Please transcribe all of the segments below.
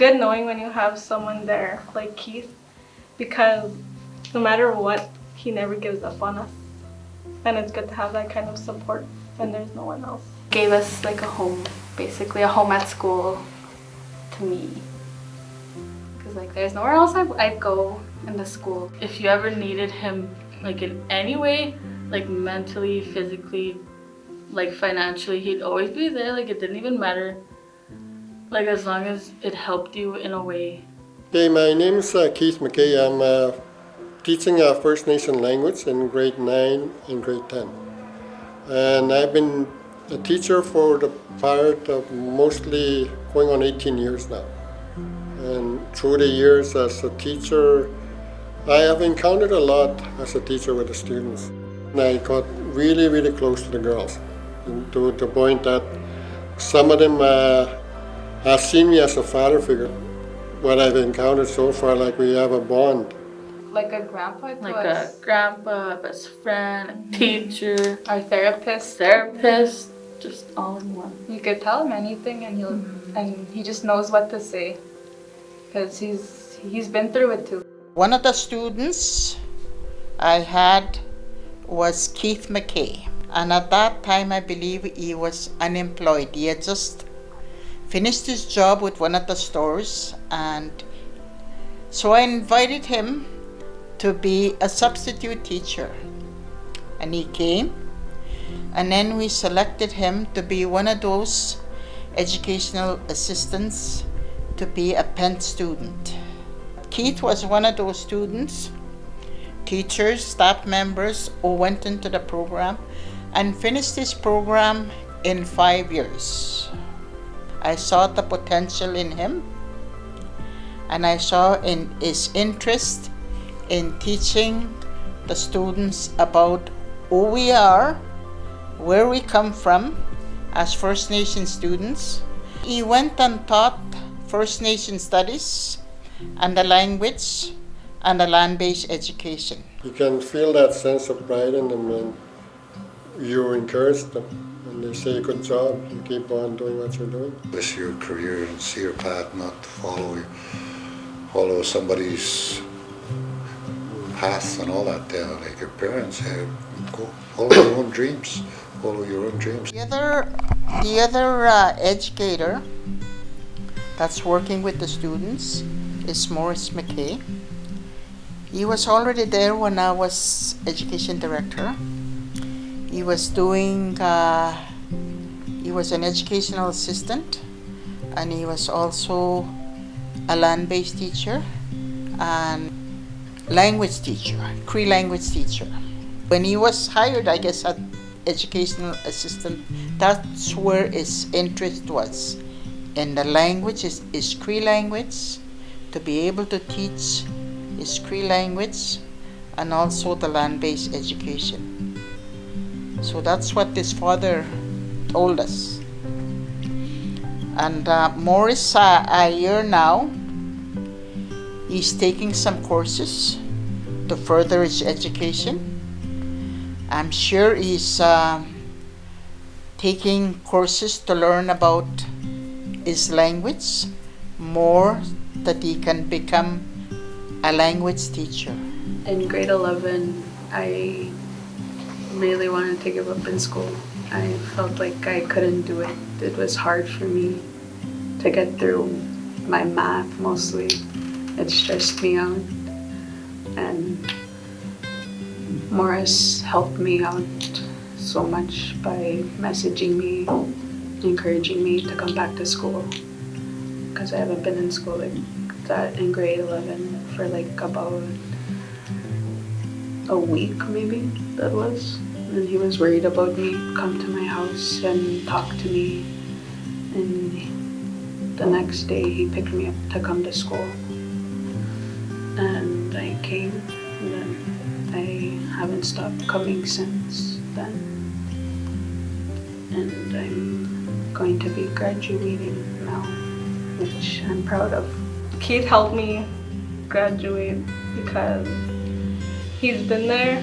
good knowing when you have someone there like Keith, because no matter what, he never gives up on us. And it's good to have that kind of support when there's no one else. Gave us like a home, basically a home at school to me. Because like there's nowhere else I'd go in the school. If you ever needed him like in any way, like mentally, physically, like financially, he'd always be there. Like it didn't even matter. Like as long as it helped you in a way. Okay, my name is Keith McKay. I'm teaching First Nation language in grade 9 and grade 10. And I've been a teacher for the part of mostly going on 18 years now. And through the years as a teacher, I have encountered a lot as a teacher with the students. And I got really, really close to the girls, to the point that some of them have seen me as a father figure. What I've encountered so far, like we have a bond. Like a grandpa to Like us. a grandpa, best friend, a teacher, Our therapist. just all in one. You could tell him anything and and he just knows what to say. Because he's been through it too. One of the students I had was Keith McKay. And at that time, I believe he was unemployed. He had just finished his job with one of the stores. And so I invited him to be a substitute teacher. And he came. And then we selected him to be one of those educational assistants to be a Penn student. Keith was one of those students, teachers, staff members who went into the program and finished this program in 5 years. I saw the potential in him, and I saw in his interest in teaching the students about who we are, where we come from as First Nation students. He went and taught First Nation studies and the language and the land-based education. You can feel that sense of pride in them, and you encourage them. And they say, good job, you keep on doing what you're doing. This your career and see your path, not follow somebody's path and all that. Like your parents have, go follow your own dreams. Follow your own dreams. The other educator that's working with the students is Morris McKay. He was already there when I was education director. He was doing, he was an educational assistant, and he was also a land-based teacher and language teacher, Cree language teacher. When he was hired, I guess, as educational assistant, that's where his interest was. In the language, is Cree language, to be able to teach his Cree language and also the land-based education. So that's what his father told us. And Morris, a year now, he's taking some courses to further his education. I'm sure he's taking courses to learn about his language more, that he can become a language teacher. In grade 11, I really wanted to give up in school. I felt like I couldn't do it. It was hard for me to get through my math mostly. It stressed me out. And Morris helped me out so much by messaging me, encouraging me to come back to school. Because I haven't been in school like that in grade 11 for like about a week maybe, that was. And he was worried about me, come to my house and talk to me. And the next day he picked me up to come to school. And I came, and then I haven't stopped coming since then. And I'm going to be graduating now, which I'm proud of. Keith helped me graduate because he's been there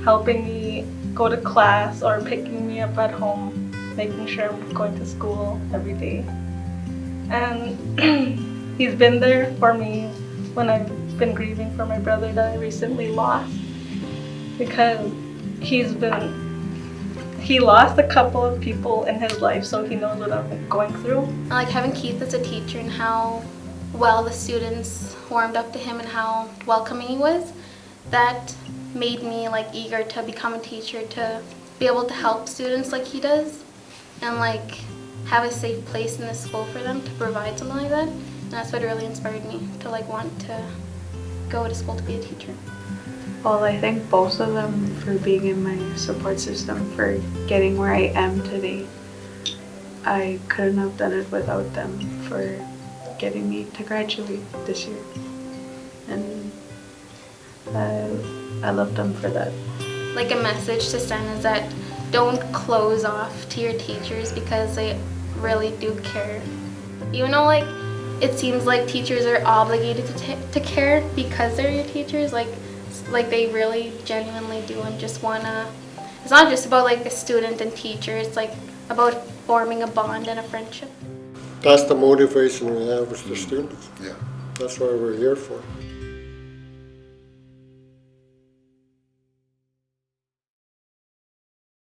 helping me go to class or picking me up at home, making sure I'm going to school every day. And he's been there for me when I've been grieving for my brother that I recently lost, because he lost a couple of people in his life, so he knows what I've been going through. I like having Keith as a teacher and how well the students warmed up to him and how welcoming he was. That made me like eager to become a teacher, to be able to help students like he does, and like have a safe place in the school for them to provide something like that. And that's what really inspired me to like want to go to school to be a teacher. Well, I thank both of them for being in my support system, for getting where I am today. I couldn't have done it without them, for getting me to graduate this year. And I love them for that. Like a message to send is that don't close off to your teachers, because they really do care. Even though like it seems like teachers are obligated to care because they're your teachers, like they really genuinely do, and just wanna, it's not just about like the student and teacher, it's like about forming a bond and a friendship. That's the motivation we have with the students. Yeah. That's what we're here for.